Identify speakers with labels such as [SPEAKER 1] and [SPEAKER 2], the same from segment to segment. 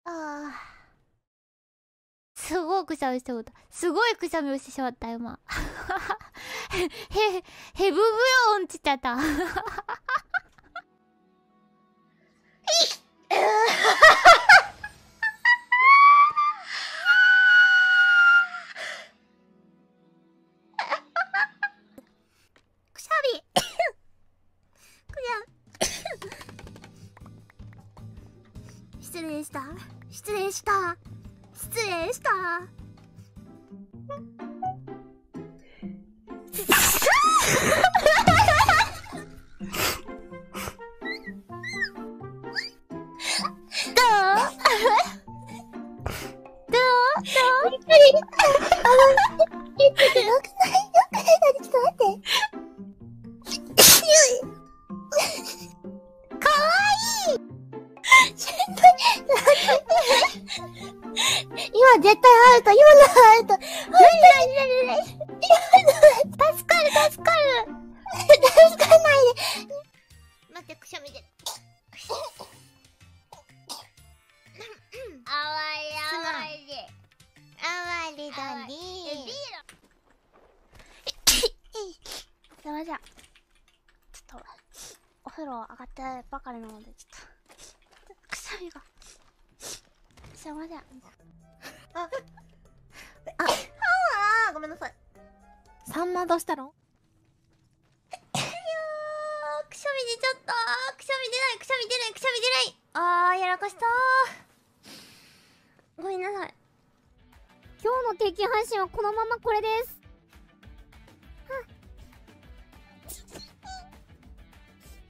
[SPEAKER 1] ああ。すごいくしゃみしてもた。すごいくしゃみをしてしまった、今。ヘブブヨンちっちゃった。くしゃみ。失礼した。失礼した。失礼した。今絶対アウト、今のアウト。助かる、助かる。助かんないで。待って、くしゃみ出る。あわり、あわり。あわりだね。すいません。ちょっと、お風呂上がってばかりなので、ちょっと、くしゃみが。すいません。ごめんなさい。
[SPEAKER 2] さんまどうしたの？
[SPEAKER 1] くしゃみ出ちゃった。くしゃみ出ない、くしゃみ出ない、くしゃみ出ない。やらかした。ごめんなさい。
[SPEAKER 2] 今日の定期配信はこのままこれです。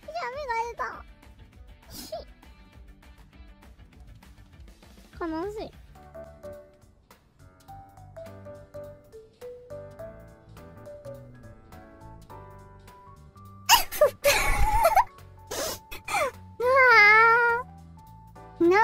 [SPEAKER 1] くしゃみが出た。
[SPEAKER 2] 悲しい。
[SPEAKER 1] なあ